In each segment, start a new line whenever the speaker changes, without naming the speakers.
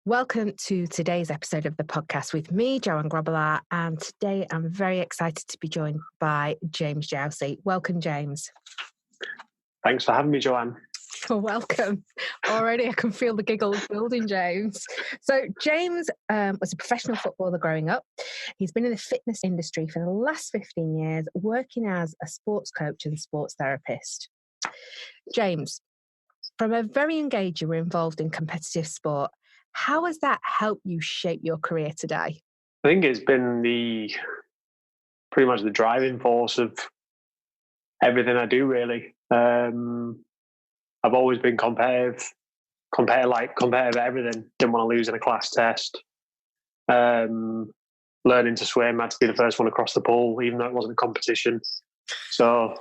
Welcome to today's episode of the podcast with me, Joanne Grobbelaar, and today I'm very excited to be joined by James Jowsey. Welcome, James.
Thanks for having me, Joanne.
You're welcome. Already I can feel the giggles building, James. So James was a professional footballer growing up. He's been in the fitness industry for the last 15 years, working as a sports coach and sports therapist. James, from a very young age, you were involved in competitive sport. How has that helped you shape your career today?
I think it's been pretty much the driving force of everything I do, really. I've always been competitive at everything. Didn't want to lose in a class test. Learning to swim, had to be the first one across the pool, even though it wasn't a competition. So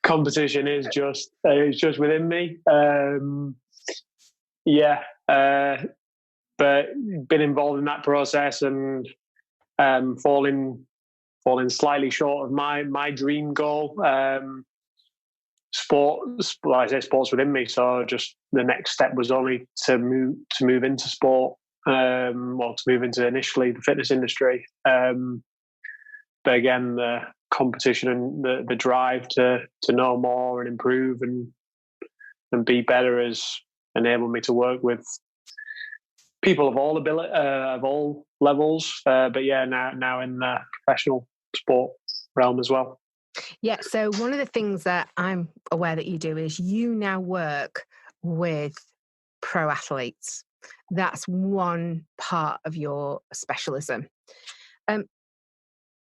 competition is just within me. But been involved in that process and falling slightly short of my dream goal. Sports within me. So just the next step was only to move into sport. To move into initially the fitness industry. But again, the competition and the drive to know more and improve and be better has enabled me to work with people of all levels. But yeah, now in the professional sport realm as well.
Yeah. So one of the things that I'm aware that you do is you now work with pro athletes. That's one part of your specialism.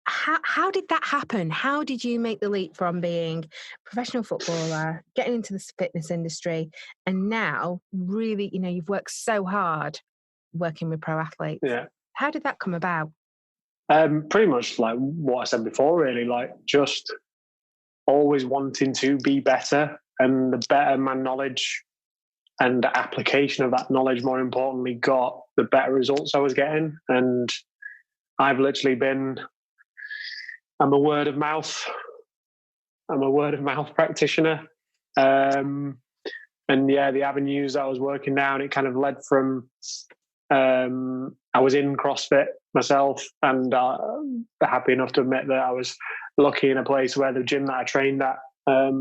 How did that happen? How did you make the leap from being a professional footballer, getting into the fitness industry, and now really, you've worked so hard working with pro athletes?
Yeah.
How did that come about?
Pretty much like what I said before, really, like just always wanting to be better, and the better my knowledge and the application of that knowledge, more importantly, got, the better results I was getting. And I've literally I'm a word of mouth practitioner. And yeah, the avenues that I was working down, it kind of led from, I was in CrossFit myself, and happy enough to admit that I was lucky in a place where the gym that I trained at, a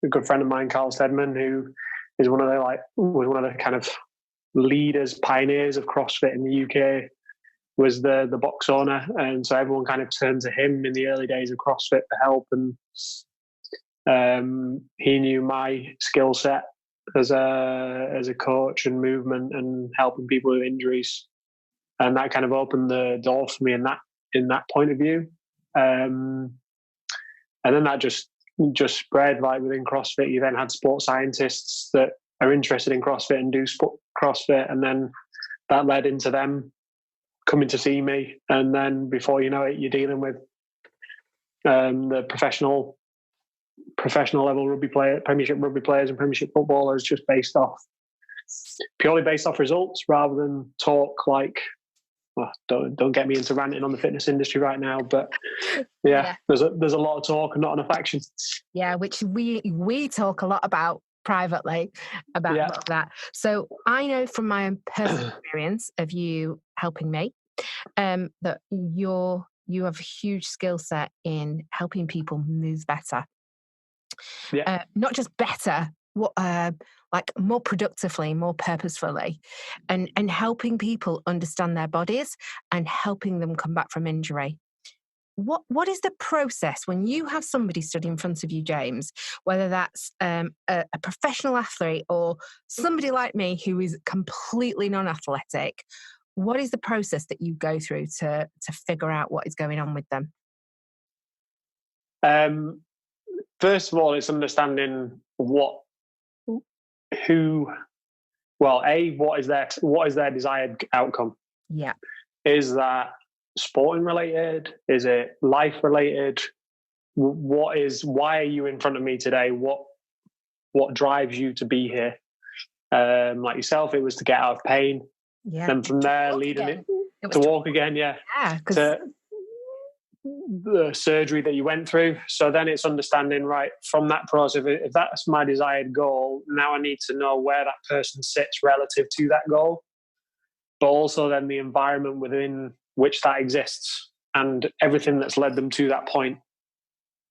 good friend of mine, Carl Steadman, who is was one of the kind of leaders, pioneers of CrossFit in the UK, was the box owner. And so everyone kind of turned to him in the early days of CrossFit for help. And he knew my skill set as a coach and movement and helping people with injuries. And that kind of opened the door for me in that point of view. And then that just spread, like within CrossFit. You then had sports scientists that are interested in CrossFit and do CrossFit. And then that led into them coming to see me, and then before you know it, you're dealing with the professional level rugby player, Premiership rugby players and Premiership footballers, just purely based off results rather than talk. Like, well, don't get me into ranting on the fitness industry right now, but yeah. there's a lot of talk and not enough action.
Yeah, which we talk a lot about privately about that. So I know from my own personal experience of you helping me, that you have a huge skill set in helping people move better.
Yeah.
Not just better, like more productively, more purposefully, and helping people understand their bodies and helping them come back from injury. What is the process when you have somebody stood in front of you, James, whether that's a professional athlete or somebody like me who is completely non-athletic? What is the process that you go through to figure out what is going on with them?
First of all, it's understanding what is their desired outcome?
Yeah.
Is that sporting related? Is it life related? Why are you in front of me today? What drives you to be here? Like yourself, it was to get out of pain.
Yeah.
Then from there, leading it to walk again. Yeah.
Yeah.
the surgery that you went through. So then it's understanding, right, from that process, if that's my desired goal, now I need to know where that person sits relative to that goal, but also then the environment within which that exists and everything that's led them to that point.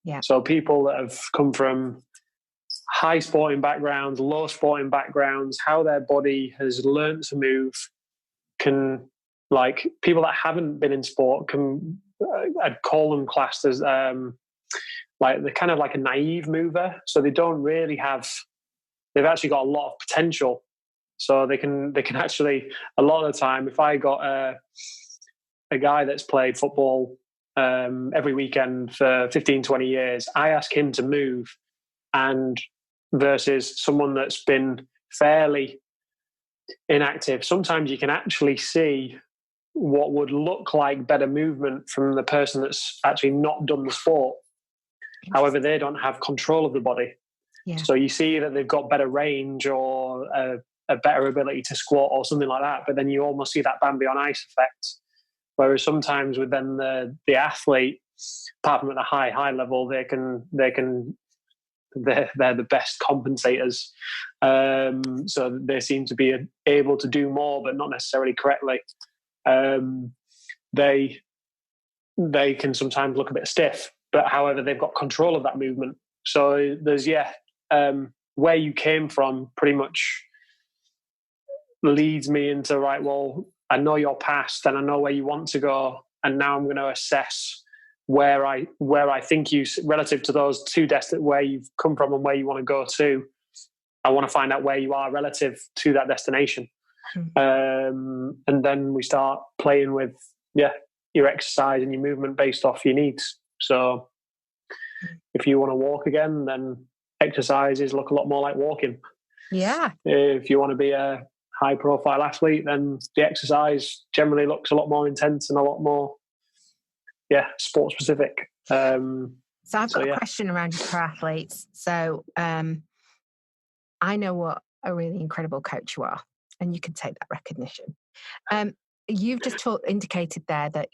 Yeah.
So people that have come from high sporting backgrounds, low sporting backgrounds, how their body has learned to move can, like people that haven't been in sport can, I'd call them classed as like they're kind of like a naive mover. So they don't really have, they've actually got a lot of potential. So they can actually, a lot of the time, if I got a guy that's played football every weekend for 15, 20 years, I ask him to move, and versus someone that's been fairly inactive, sometimes you can actually see what would look like better movement from the person that's actually not done the sport. However, they don't have control of the body.
Yeah.
So you see that they've got better range or a better ability to squat or something like that, but then you almost see that Bambi on ice effect. Whereas sometimes with then the athlete, apart from at a high level, they're the best compensators. So they seem to be able to do more, but not necessarily correctly. They can sometimes look a bit stiff, but however, they've got control of that movement. So there's, where you came from pretty much leads me into, right, well, I know your past and I know where you want to go, and now I'm going to assess where I think you, relative to those two where you've come from and where you want to go to. I want to find out where you are relative to that destination. And then we start playing with your exercise and your movement based off your needs. So if you want to walk again, then exercises look a lot more like walking.
Yeah.
If you want to be a high profile athlete, then the exercise generally looks a lot more intense and a lot more sport specific.
So I've got a question around your pro athletes. So I know what a really incredible coach you are, and you can take that recognition. You've just indicated there that,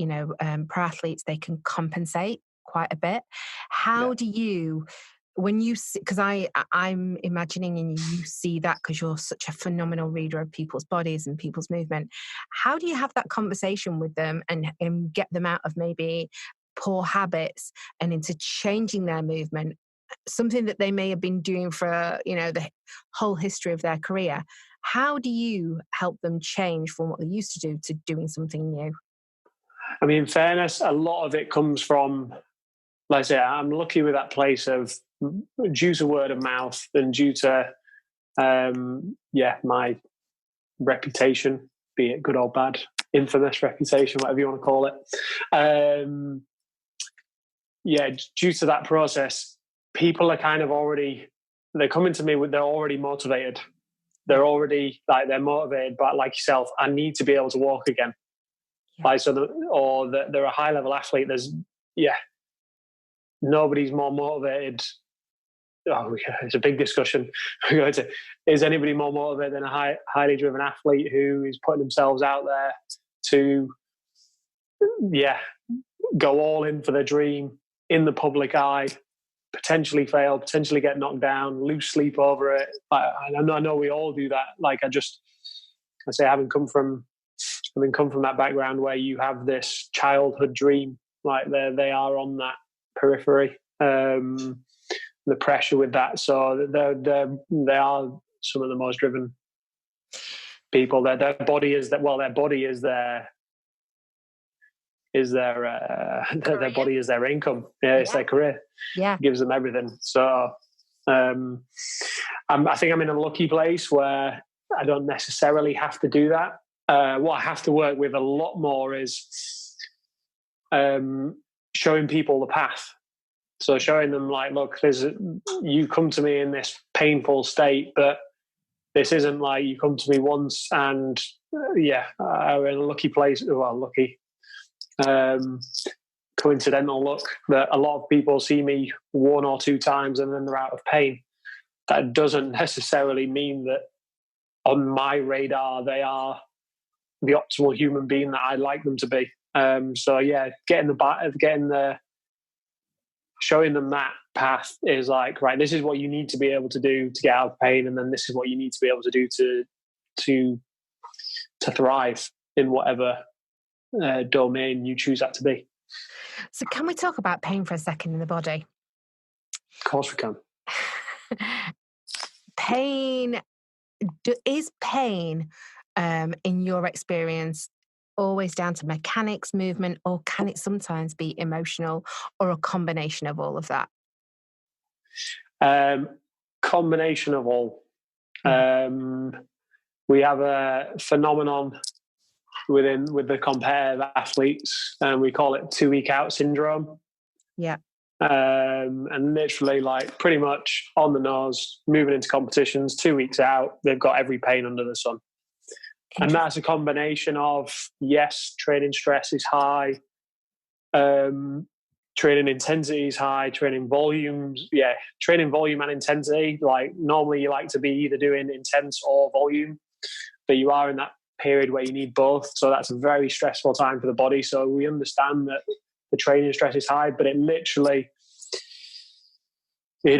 pro athletes, they can compensate quite a bit. How do you, when you see, because I'm imagining and you see that because you're such a phenomenal reader of people's bodies and people's movement, how do you have that conversation with them and get them out of maybe poor habits and into changing their movement, something that they may have been doing for, the whole history of their career? How do you help them change from what they used to do to doing something new?
I mean, in fairness, a lot of it comes from, like I say, I'm lucky with that place of due to word of mouth and due to, my reputation, be it good or bad, infamous reputation, whatever you want to call it. Due to that process, people are kind of they're coming to me they're already motivated. They're already they're motivated, but like yourself, I need to be able to walk again. Yeah. They're a high level athlete. Nobody's more motivated. It's a big discussion. Is anybody more motivated than a highly driven athlete who is putting themselves out there to, go all in for their dream in the public eye, potentially fail, potentially get knocked down, lose sleep over it. I know we all do that. Having come from that background where you have this childhood dream, they are on that periphery, the pressure with that. So they are some of the most driven people. Their body is their their body is their income. It's their career. It gives them everything. So I think I'm in a lucky place where I don't necessarily have to do that. What I have to work with a lot more is showing people the path. So showing them look, you come to me in this painful state, but this isn't like you come to me once and I'm in a lucky place. Well, lucky. Coincidental luck that a lot of people see me one or two times and then they're out of pain. That doesn't necessarily mean that on my radar they are the optimal human being that I'd like them to be. So yeah, showing them that path is like, right, this is what you need to be able to do to get out of pain, and then this is what you need to be able to do to thrive in whatever domain you choose that to be.
So can we talk about pain for a second in the body?
Of course we can.
Is pain, in your experience, always down to mechanics, movement, or can it sometimes be emotional, or a combination of all of that?
Combination of all. We have a phenomenon with the competitive athletes, and we call it 2 week out syndrome.
Yeah.
And literally, like, pretty much on the nose, moving into competitions, 2 weeks out, they've got every pain under the sun. And that's a combination of, yes, training stress is high, training intensity is high, training volume and intensity. Like, normally you like to be either doing intense or volume, but you are in that period where you need both. So that's a very stressful time for the body. So we understand that the training stress is high, but it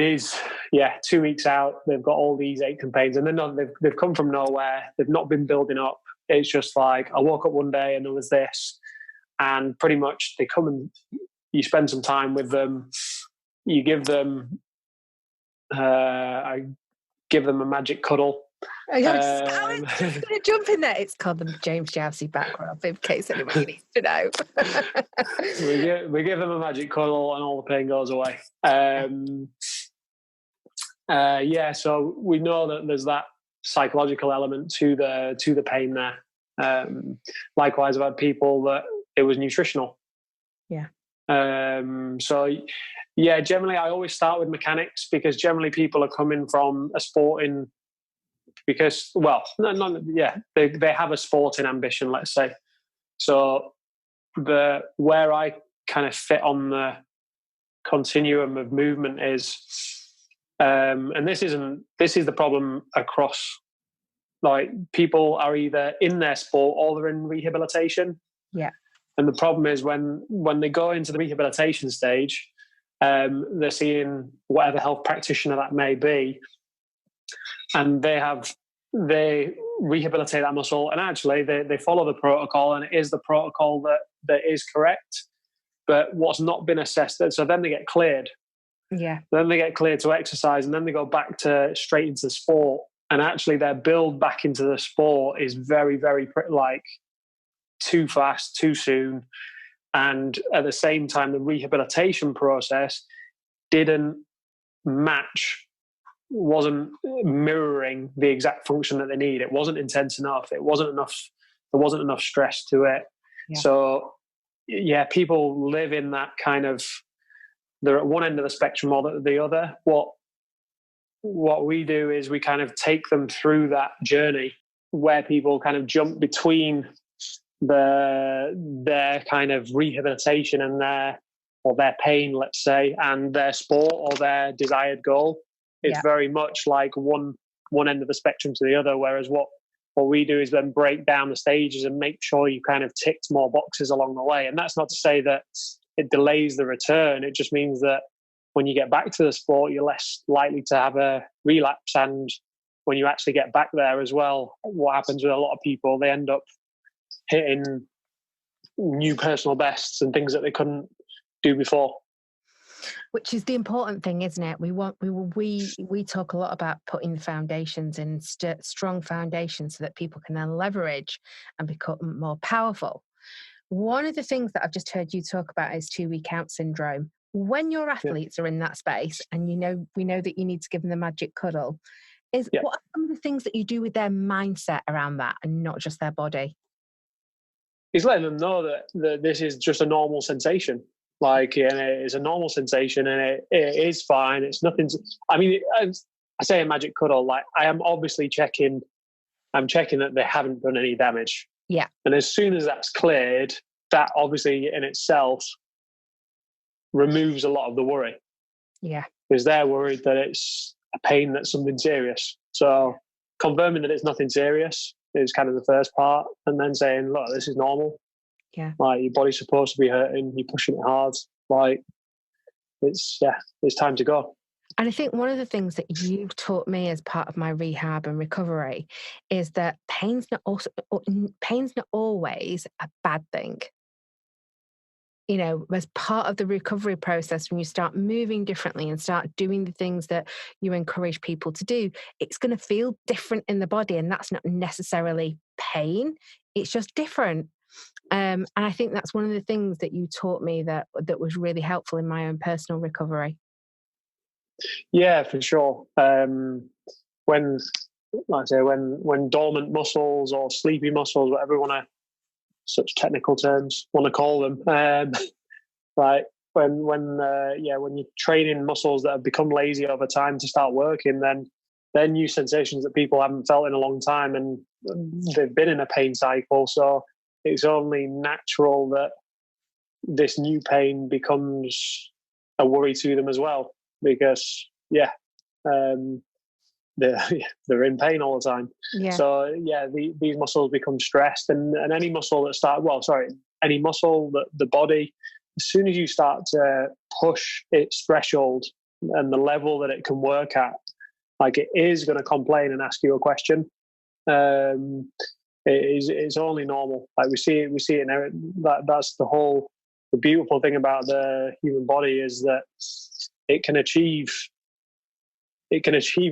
is, 2 weeks out, they've got all these aches and pains, and they've come from nowhere. They've not been building up. It's just like, I woke up one day and there was this, and pretty much they come and you spend some time with them. You give them, I give them a magic cuddle.
I was just going to jump in there. It's called the James Jowsey back rub, in case anybody needs to know.
we give them a magic cuddle and all the pain goes away. So we know that there's that psychological element to the pain there. Likewise, I've had people that it was nutritional.
Yeah.
Generally I always start with mechanics, because generally people are coming from a sporting, because, they have a sporting ambition, let's say. So where I kind of fit on the continuum of movement is, and this is the problem across, like, people are either in their sport or they're in rehabilitation.
Yeah. And
the problem is when they go into the rehabilitation stage, they're seeing whatever health practitioner that may be, and they rehabilitate that muscle, and actually they follow the protocol, and it is the protocol that is correct. But what's not been assessed, so then they get cleared.
Yeah.
Then they get cleared to exercise, and then they go back straight into the sport. And actually their build back into the sport is very, very, like, too fast, too soon. And at the same time, the rehabilitation process wasn't mirroring the exact function that they need. It wasn't intense enough. There wasn't enough stress to it. Yeah. So people live in that kind of, they're at one end of the spectrum or the other. What we do is we kind of take them through that journey where people kind of jump between their kind of rehabilitation and their pain, let's say, and their sport or their desired goal. It's very much like one end of the spectrum to the other. Whereas what we do is then break down the stages and make sure you kind of ticked more boxes along the way. And that's not to say that it delays the return. It just means that when you get back to the sport, you're less likely to have a relapse. And when you actually get back there as well, what happens with a lot of people, they end up hitting new personal bests and things that they couldn't do before.
Which is the important thing, isn't it? We talk a lot about putting foundations in, strong foundations, so that people can then leverage and become more powerful. One of the things that I've just heard you talk about is 2 week out syndrome. When your athletes are in that space, and we know that you need to give them the magic cuddle, what are some of the things that you do with their mindset around that, and not just their body?
He's letting them know that this is just a normal sensation. Like, and it's a normal sensation, and it is fine. It's nothing. I say a magic cuddle. Like, I am obviously checking. I'm checking that they haven't done any damage.
Yeah.
And as soon as that's cleared, that obviously in itself removes a lot of the worry.
Yeah.
Because they're worried that it's a pain, that's something serious. So confirming that it's nothing serious is kind of the first part, and then saying, look, this is normal.
Yeah.
Like, your body's supposed to be hurting, you're pushing it hard. Like, it's time to go.
And I think one of the things that you've taught me as part of my rehab and recovery is that pain's not always a bad thing. You know, as part of the recovery process, when you start moving differently and start doing the things that you encourage people to do, it's going to feel different in the body. And that's not necessarily pain. It's just different. And I think that's one of the things that you taught me that was really helpful in my own personal recovery.
Yeah, for sure. When, like I say, when dormant muscles or sleepy muscles, whatever you want to, such technical terms, want to call them, like when you're training muscles that have become lazy over time to start working, then they're new sensations that people haven't felt in a long time, and they've been in a pain cycle. So it's only natural that this new pain becomes a worry to them as well, because they're in pain all the time.
Yeah.
So these muscles become stressed, and any muscle any muscle that the body, as soon as you start to push its threshold and the level that it can work at, like, it is going to complain and ask you a question. It's only normal. Like, we see it in that's the beautiful thing about the human body, is that it can achieve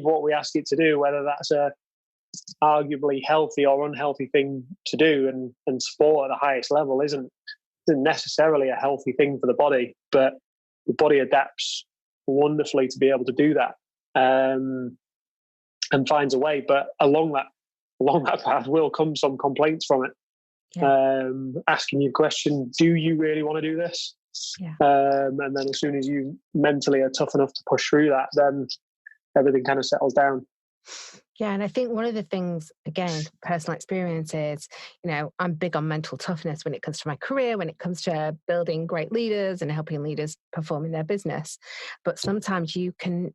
what we ask it to do, whether that's a arguably healthy or unhealthy thing to do. And sport at the highest level isn't necessarily a healthy thing for the body, but the body adapts wonderfully to be able to do that, and finds a way. But along that path will come some complaints from it. Yeah. Asking you a question, do you really want to do this?
Yeah.
And then as soon as you mentally are tough enough to push through that, then everything kind of settles down.
Yeah, and I think one of the things, again, personal experience is, I'm big on mental toughness when it comes to my career, when it comes to building great leaders and helping leaders perform in their business. But sometimes you can,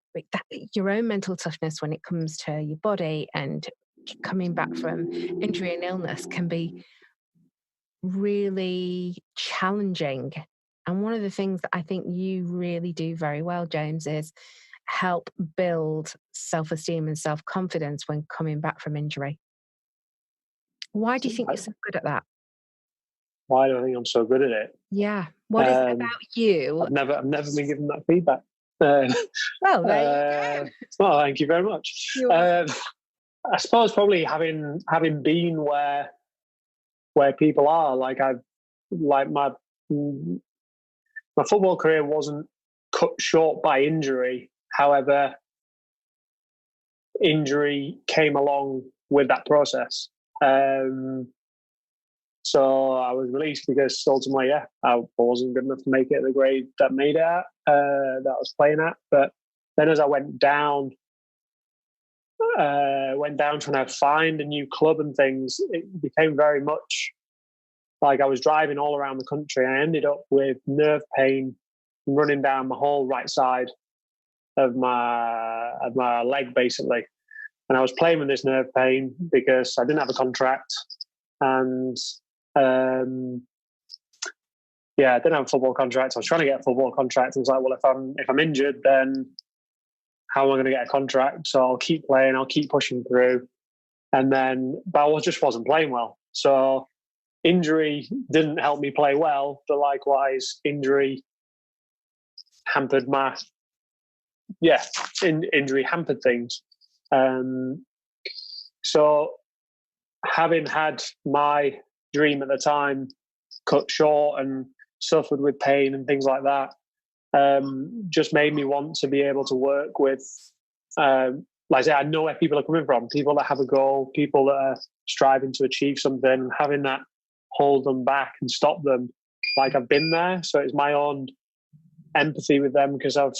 your own mental toughness when it comes to your body and coming back from injury and illness can be really challenging. And one of the things that I think you really do very well, James, is help build self-esteem and self-confidence when coming back from injury. Why do you think you're so good at that?
Why do I think I'm so good at it?
Yeah. What is it about you?
I've never been given that feedback.
Well, there you go.
Well, thank you very much. I suppose probably having been where people are, my football career wasn't cut short by injury. However, injury came along with that process. So I was released because ultimately, I wasn't good enough to make it at the grade that made it at, that I was playing at. But then as I went down trying to find a new club and things, it became very much like I was driving all around the country. I ended up with nerve pain running down my whole right side of my leg, basically. And I was playing with this nerve pain because I didn't have a contract, and I didn't have a football contract. I was trying to get a football contract. I was like, well, if I'm injured, then how am I going to get a contract? So I'll keep playing, I'll keep pushing through. But I just wasn't playing well. So injury didn't help me play well, but likewise, injury hampered injury hampered things. So having had my dream at the time cut short and suffered with pain and things like that, just made me want to be able to work with, like I say, I know where people are coming from, people that have a goal, people that are striving to achieve something, having that hold them back and stop them. Like, I've been there, so it's my own empathy with them because I've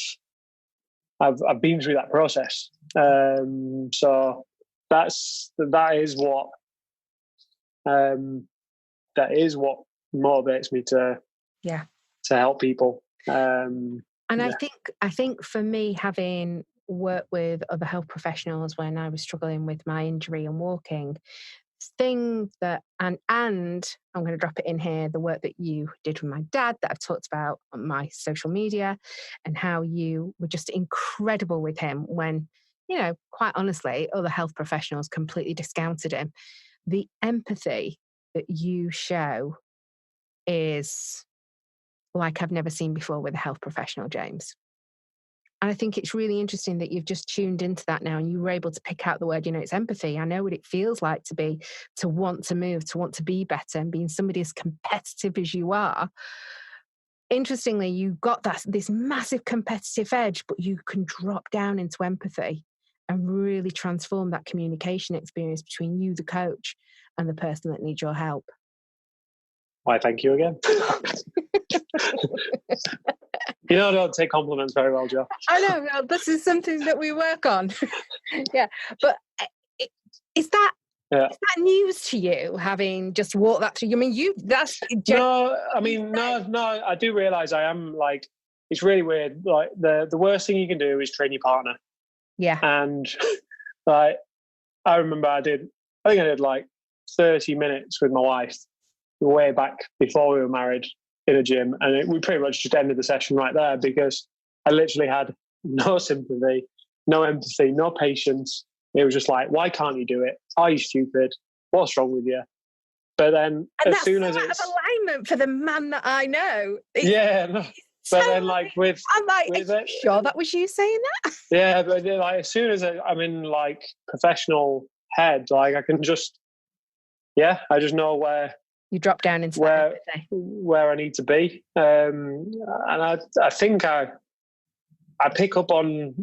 been through that process. So that is what motivates me to help people.
And I think for me, having worked with other health professionals when I was struggling with my injury and walking, thing that, and I'm going to drop it in here, the work that you did with my dad that I've talked about on my social media, and how you were just incredible with him when, quite honestly, other health professionals completely discounted him. The empathy that you show is like I've never seen before with a health professional, James. And I think it's really interesting that you've just tuned into that now and you were able to pick out the word, it's empathy. I know what it feels like to want to move, to want to be better, and being somebody as competitive as you are. Interestingly, you got this massive competitive edge, but you can drop down into empathy and really transform that communication experience between you, the coach, and the person that needs your help.
Why, thank you again. I don't take compliments very well, Jo.
I know. Well, this is something that we work on. Yeah. But is that news to you, having just walked that through? I mean,
No, I do realise I am, like, it's really weird. Like, the worst thing you can do is train your partner.
Yeah.
And, like, I remember I think I did like 30 minutes with my wife way back before we were married in a gym, and we pretty much just ended the session right there because I literally had no sympathy, no empathy, no patience. It was just like, why can't you do it? Are you stupid? What's wrong with you? But then,
and
as soon as
it's alignment for the man that I know.
But then, like,
I'm like, are you sure that was you saying that?
Yeah, but like, as soon as I'm in like professional head, like, I can just, I just know where
you drop down into
where I need to be, and I think I pick up on.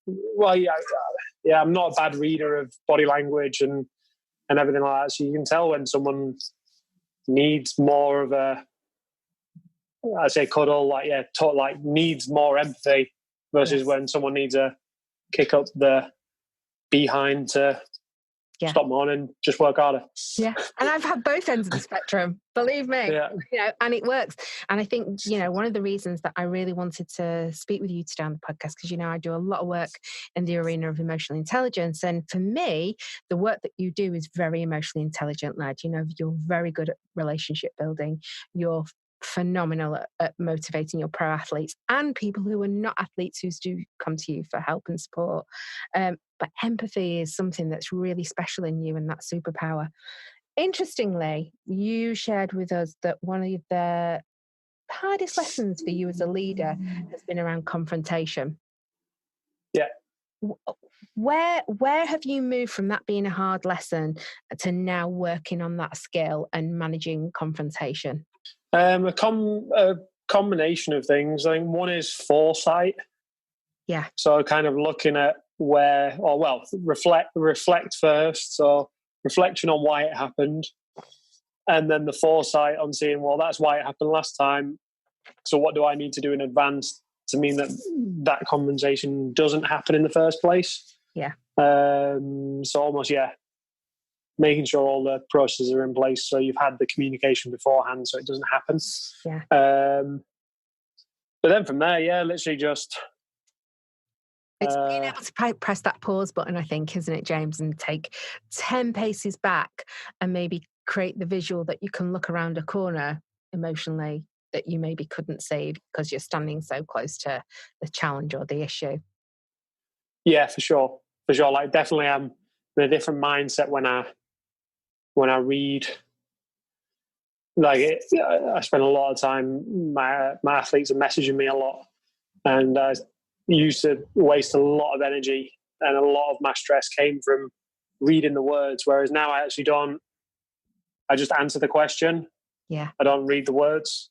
Well, I'm not a bad reader of body language and everything like that, so you can tell when someone needs more of a, I say cuddle, needs more empathy versus when someone needs a kick up the behind to stop moaning, just work harder.
Yeah. And I've had both ends of the spectrum, believe me.
Yeah.
And it works. And I think, one of the reasons that I really wanted to speak with you today on the podcast, because, I do a lot of work in the arena of emotional intelligence. And for me, the work that you do is very emotionally intelligent led. You're very good at relationship building. You're phenomenal at motivating your pro athletes and people who are not athletes who do come to you for help and support. But empathy is something that's really special in you, and that superpower. Interestingly, you shared with us that one of the hardest lessons for you as a leader has been around confrontation.
Yeah.
Where have you moved from that being a hard lesson to now working on that skill and managing confrontation?
A combination of things. I think one is foresight.
Yeah.
So kind of looking at reflect first. So reflection on why it happened, and then the foresight on seeing, well, that's why it happened last time. So what do I need to do in advance to mean that compensation doesn't happen in the first place?
Yeah.
So almost, making sure all the processes are in place, so you've had the communication beforehand, so it doesn't happen.
Yeah.
But then from there, literally just.
It's being able to press that pause button, I think, isn't it, James, and take 10 paces back and maybe create the visual that you can look around a corner emotionally that you maybe couldn't see because you're standing so close to the challenge or the issue.
Yeah, for sure. Like, definitely I'm in a different mindset when I read. Like, I spend a lot of time, my athletes are messaging me a lot, and I used to waste a lot of energy, and a lot of my stress came from reading the words, whereas now I actually don't. I just answer the question.
Yeah.
I don't read the words,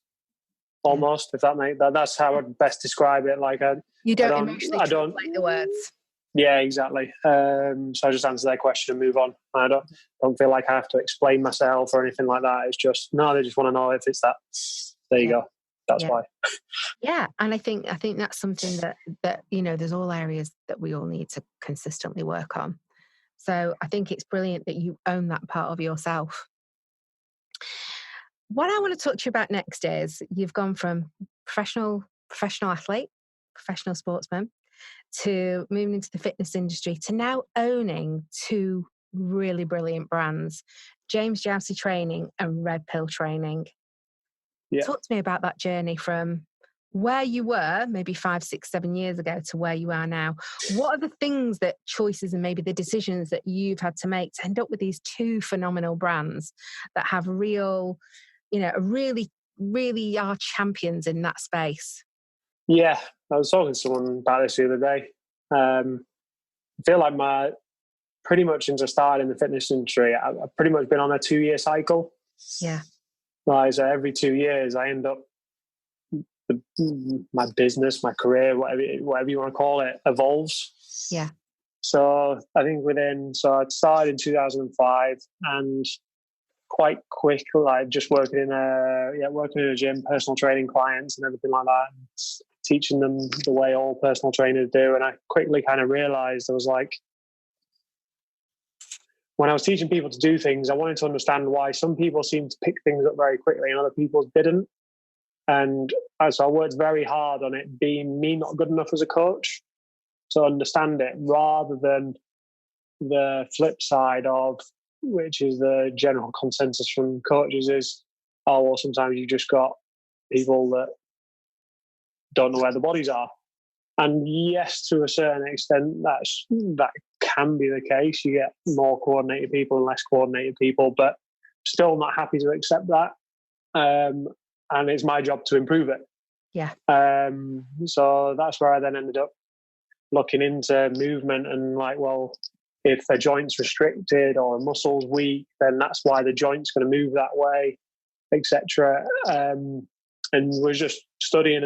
almost, if that's how I'd best describe it. Like,
you don't emotionally translate the words.
Yeah, exactly. So I just answer their question and move on. I don't feel like I have to explain myself or anything like that. It's just, no, they just want to know if it's that. There you go. That's why.
Yeah, and I think that's something that there's all areas that we all need to consistently work on. So I think it's brilliant that you own that part of yourself. What I want to talk to you about next is you've gone from professional athlete, professional sportsman, to moving into the fitness industry, to now owning 2 really brilliant brands, James Jowsey Training and Red Pill Training.
Yeah.
Talk to me about that journey from where you were maybe 5, 6, 7 years ago to where you are now. What are the things that choices and maybe the decisions that you've had to make to end up with these two phenomenal brands that have real, really, really are champions in that space?
Yeah, I was talking to someone about this the other day. I feel like pretty much since I started in the fitness industry, I've pretty much been on a 2-year cycle.
Yeah.
Like, so every 2 years, I end up my business, my career, whatever you want to call it, evolves.
Yeah.
So I think I started in 2005, and quite quick, like just working in a gym, personal training clients and everything like that, and teaching them the way all personal trainers do. And I quickly kind of realized, I was like, when I was teaching people to do things, I wanted to understand why some people seemed to pick things up very quickly and other people didn't. And so I worked very hard on it being me not good enough as a coach to understand it, rather than the flip side of, which is the general consensus from coaches, is, oh, well, sometimes you just got people that don't know where the bodies are. And yes, to a certain extent, that can be the case. You get more coordinated people and less coordinated people, but still not happy to accept that. And it's my job to improve it.
Yeah.
So that's where I then ended up looking into movement and like, well, if a joint's restricted or a muscle's weak, then that's why the joint's going to move that way, etc. And was just studying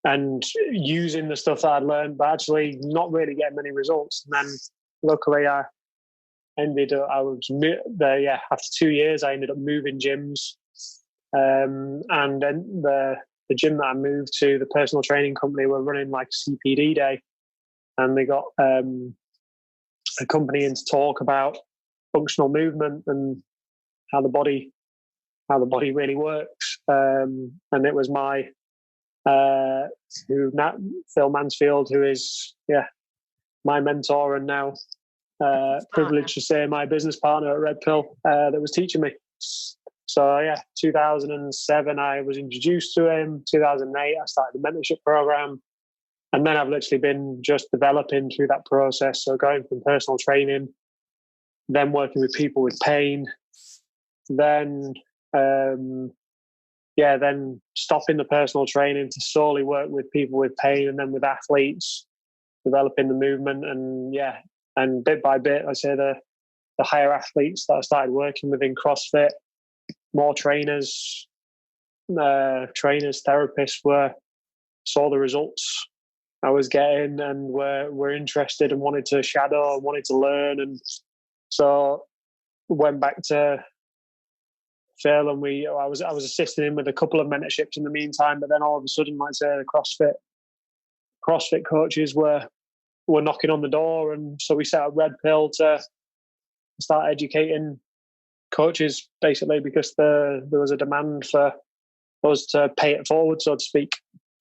and using the stuff that I'd learned, but actually not really getting many results. And then luckily after 2 years, I ended up moving gyms. And then the gym that I moved to, the personal training company, were running like a CPD day, and they got a company in to talk about functional movement and how the body really works. And it was Phil Mansfield, who is my mentor and now privileged to say my business partner at Red Pill, that was teaching me. So 2007 I was introduced to him. 2008 I started the mentorship program, and then I've literally been just developing through that process. So going from personal training, then working with people with pain, then then stopping the personal training to solely work with people with pain, and then with athletes, developing the movement, and bit by bit, I say the higher athletes that I started working with in CrossFit, more trainers, therapists saw the results I was getting and were interested and wanted to shadow and wanted to learn. And so went back to Phil, and I was assisting him with a couple of mentorships in the meantime. But then all of a sudden, like I say, the CrossFit coaches were knocking on the door, and so we set up Red Pill to start educating coaches, basically, because there was a demand for us to pay it forward, so to speak.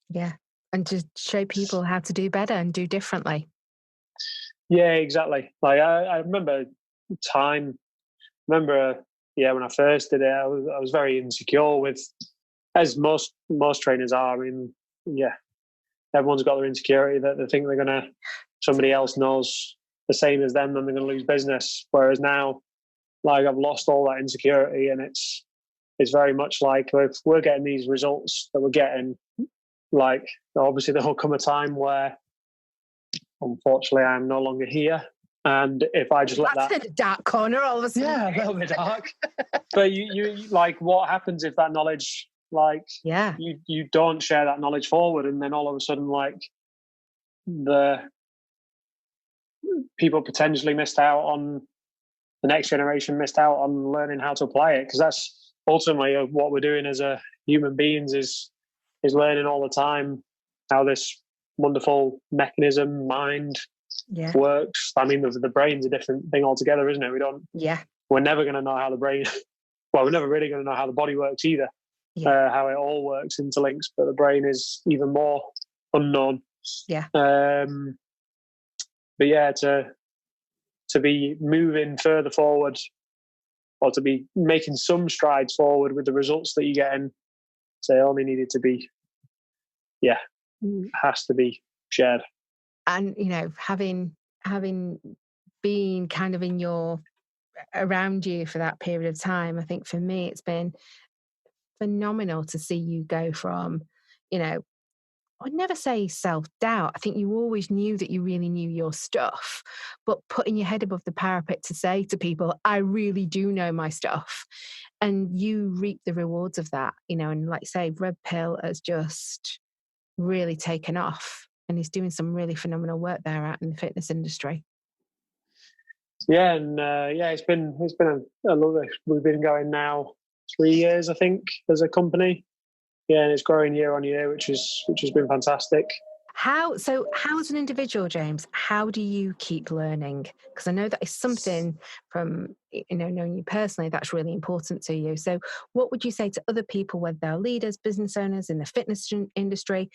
Yeah, and to show people how to do better and do differently.
Yeah, exactly. Like I remember when I first did it, I was very insecure with, as most trainers are. I mean, everyone's got their insecurity that they think somebody else knows the same as them, then they're going to lose business. Whereas now, like, I've lost all that insecurity, and it's very much like, if we're getting these results that we're getting, like, obviously there will come a time where, unfortunately, I'm no longer here. And if I just
That's in a dark corner all of a sudden.
Yeah, a little bit dark. But you like, what happens if that knowledge, like, you don't share that knowledge forward, and then all of a sudden, like, the people potentially missed out on, the next generation missed out on learning how to apply it, because that's ultimately what we're doing as a human beings, is learning all the time how this wonderful mechanism, mind, works. I mean, the brain's a different thing altogether, isn't it? We're never going to know how the brain, well, we're never really going to know how the body works either, how it all works, interlinks, but the brain is even more unknown. But to be moving further forward, or to be making some strides forward with the results that you're getting, so it only needed to be, has to be shared.
And, you know, having been kind of around you for that period of time, I think for me it's been phenomenal to see you go from, you know, I'd never say self-doubt. I think you always knew that you really knew your stuff, but putting your head above the parapet to say to people, I really do know my stuff. And you reap the rewards of that, you know, and like you say, Red Pill has just really taken off and he's doing some really phenomenal work there out in the fitness industry.
Yeah, and it's been a lovely. We've been going now 3 years, I think, as a company. Yeah, and it's growing year on year, which has been fantastic.
How as an individual, James, how do you keep learning? Because I know that is something from, you know, knowing you personally, that's really important to you. So what would you say to other people, whether they're leaders, business owners in the fitness industry?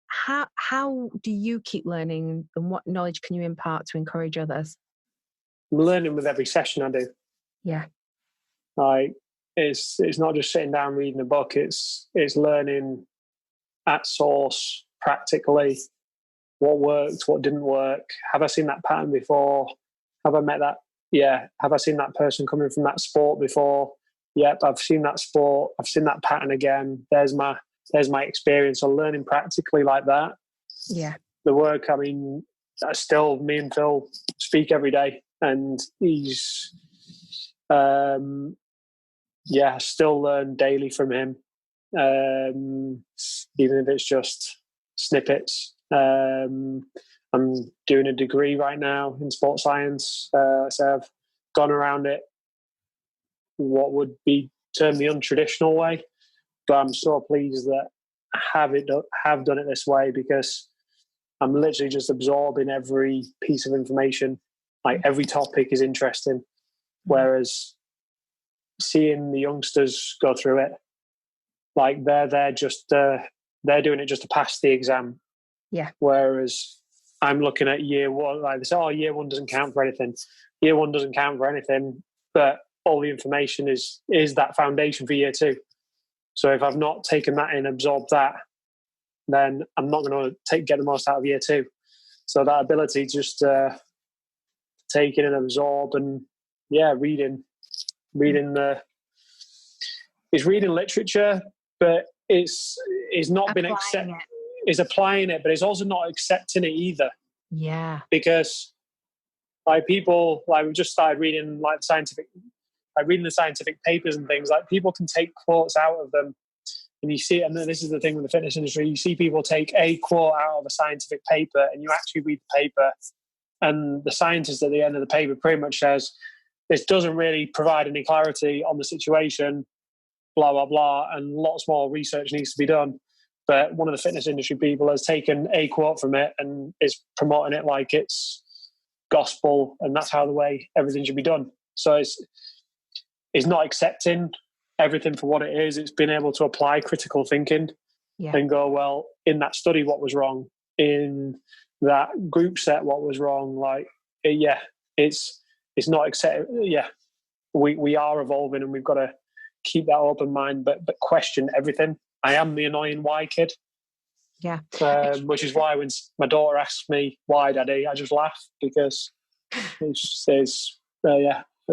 How do you keep learning, and what knowledge can you impart to encourage others?
I'm learning with every session I do.
Yeah.
Like, it's not just sitting down reading a book. It's learning at source, practically, what worked, what didn't work. Have I seen that pattern before? Have I met that? Yeah. Have I seen that person coming from that sport before? Yep, I've seen that sport. I've seen that pattern again. There's my experience. So learning practically like that.
Yeah.
The work, I mean, that's still, me and Phil speak every day, and he's still learn daily from him, even if it's just snippets. I'm doing a degree right now in sports science, so I've gone around it what would be termed the untraditional way, but I'm so pleased that I have done it this way, because I'm literally just absorbing every piece of information. Like, every topic is interesting, whereas seeing the youngsters go through it, like they're doing it just to pass the exam.
Yeah.
Whereas I'm looking at year one, like they say, oh, year one doesn't count for anything. Year one doesn't count for anything, but all the information is that foundation for year two. So if I've not taken that in, absorbed that, then I'm not going to get the most out of year two. So that ability just take in and absorb, and reading literature, but it's not been accepted. Is applying it, but it's also not accepting it either.
Yeah.
Because we've just started reading reading the scientific papers and things. Like, people can take quotes out of them, and you see, and then this is the thing with the fitness industry, you see people take a quote out of a scientific paper, and you actually read the paper, and the scientist at the end of the paper pretty much says, this doesn't really provide any clarity on the situation, blah, blah, blah, and lots more research needs to be done. But one of the fitness industry people has taken a quote from it and is promoting it like it's gospel, and that's how the way everything should be done. So it's not accepting everything for what it is. It's been able to apply critical thinking and go, well, in that study, what was wrong? In that group set, what was wrong? Like, it's not accept. Yeah, we are evolving, and we've got to keep that open mind, but question everything. I am the annoying why kid.
Yeah.
Which is why when my daughter asks me, why, Daddy, I just laugh, because it's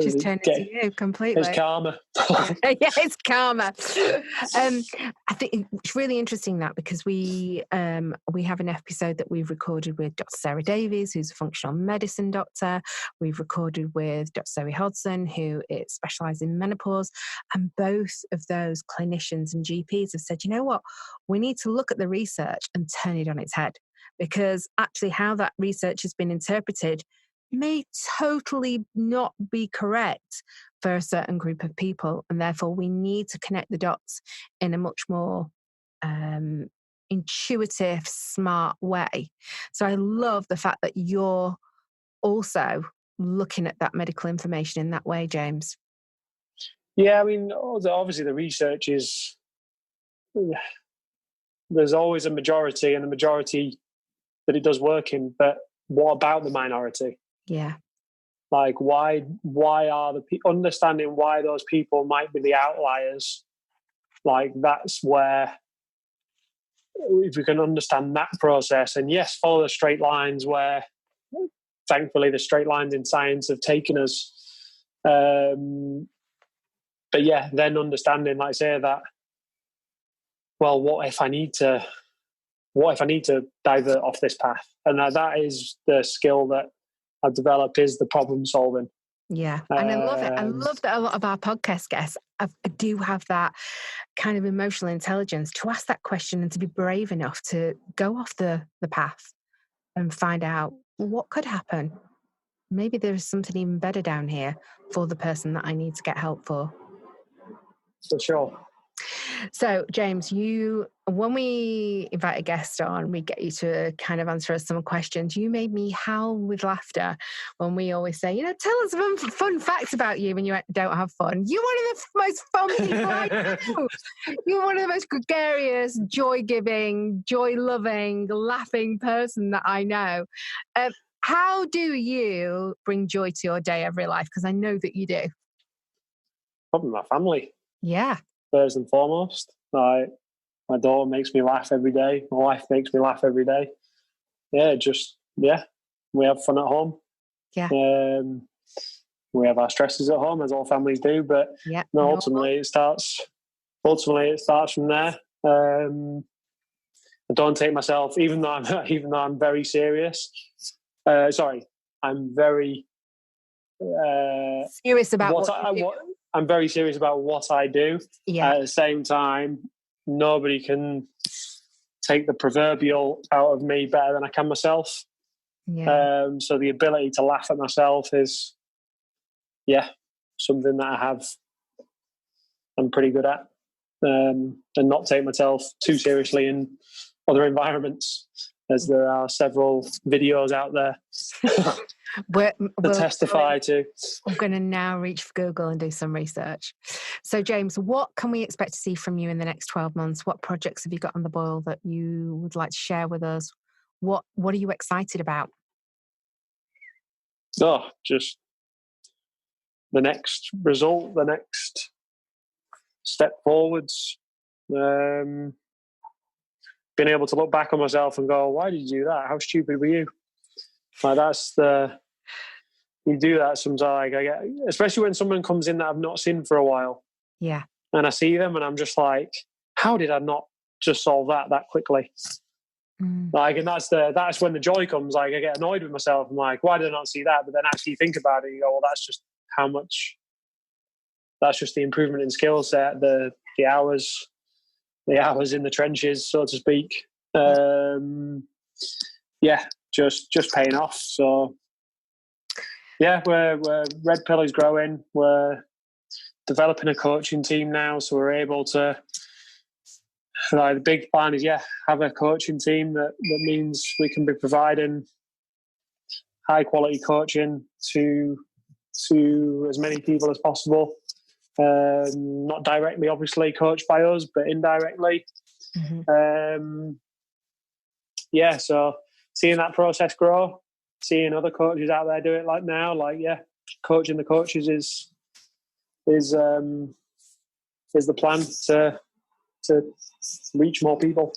she's turned into you completely.
It's karma.
Yeah, it's karma. I think it's really interesting that, because we have an episode that we've recorded with Dr. Sarah Davies, who's a functional medicine doctor. We've recorded with Dr. Zoe Hodson, who is specialised in menopause. And both of those clinicians and GPs have said, you know what, we need to look at the research and turn it on its head, because actually how that research has been interpreted may totally not be correct for a certain group of people, and therefore we need to connect the dots in a much more intuitive, smart way. So I love the fact that you're also looking at that medical information in that way, James.
Yeah, I mean, obviously the research is, there's always a majority, and the majority that it does work in, but what about the minority?
Yeah.
Like, why are understanding why those people might be the outliers? Like, that's where, if we can understand that process, and yes, follow the straight lines where, thankfully, the straight lines in science have taken us. But yeah, then understanding, like I say, that, well, what if I need to divert off this path? And that is the skill that I've developed, is the problem solving.
Yeah, and I love it. I love that a lot of our podcast guests do have that kind of emotional intelligence to ask that question and to be brave enough to go off the path and find out what could happen. Maybe there's something even better down here for the person that I need to get help for.
For sure.
So, James, when we invite a guest on, we get you to kind of answer us some questions. You made me howl with laughter when we always say, tell us some fun facts about you when you don't have fun. You're one of the most fun people I know. You're one of the most gregarious, joy-giving, joy-loving, laughing person that I know. How do you bring joy to your day every life? Because I know that you do.
Probably my family.
Yeah.
First and foremost. Like, my daughter makes me laugh every day. My wife makes me laugh every day. We have fun at home.
Yeah.
We have our stresses at home, as all families do, but ultimately it starts from there. I don't take myself, even though I'm very serious. I'm very
serious about
I'm very serious about what I do.
Yeah.
At the same time, nobody can take the proverbial out of me better than I can myself.
Yeah.
So the ability to laugh at myself is, something that I'm pretty good at, and not take myself too seriously in other environments, as there are several videos out there to testify to.
I'm going to now reach for Google and do some research. So, James, what can we expect to see from you in the next 12 months? What projects have you got on the boil that you would like to share with us? What are you excited about?
Oh, just the next result, the next step forwards. Being able to look back on myself and go, why did you do that? How stupid were you? Like, you do that sometimes. I get, especially when someone comes in that I've not seen for a while.
Yeah.
And I see them and I'm just like, how did I not just solve that quickly? Like, and that's when the joy comes. Like, I get annoyed with myself. I'm like, why did I not see that? But then actually think about it, you go, well, that's just the improvement in skill set, the hours in the trenches, so to speak. Just paying off. So we're Red Pill is growing. We're developing a coaching team now, so we're able to. The big plan is have a coaching team that means we can be providing high quality coaching to as many people as possible. Not directly, obviously, coached by us, but indirectly. Mm-hmm. So seeing that process grow, seeing other coaches out there do it like now, coaching the coaches is the plan to reach more people.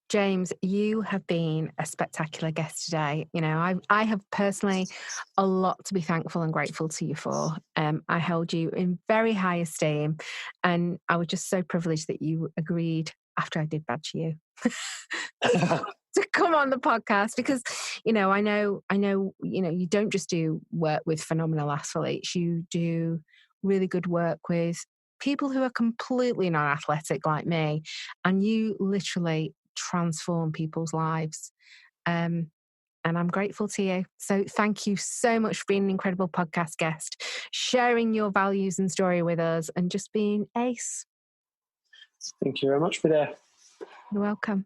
James, you have been a spectacular guest today. I have personally a lot to be thankful and grateful to you for. I held you in very high esteem, and I was just so privileged that you agreed, after I did badge you, to come on the podcast, because I know you don't just do work with phenomenal athletes. You do really good work with people who are completely non-athletic like me, and you literally transform people's lives. And I'm grateful to you. So thank you so much for being an incredible podcast guest, sharing your values and story with us, and just being ace.
Thank you very much for that.
You're welcome.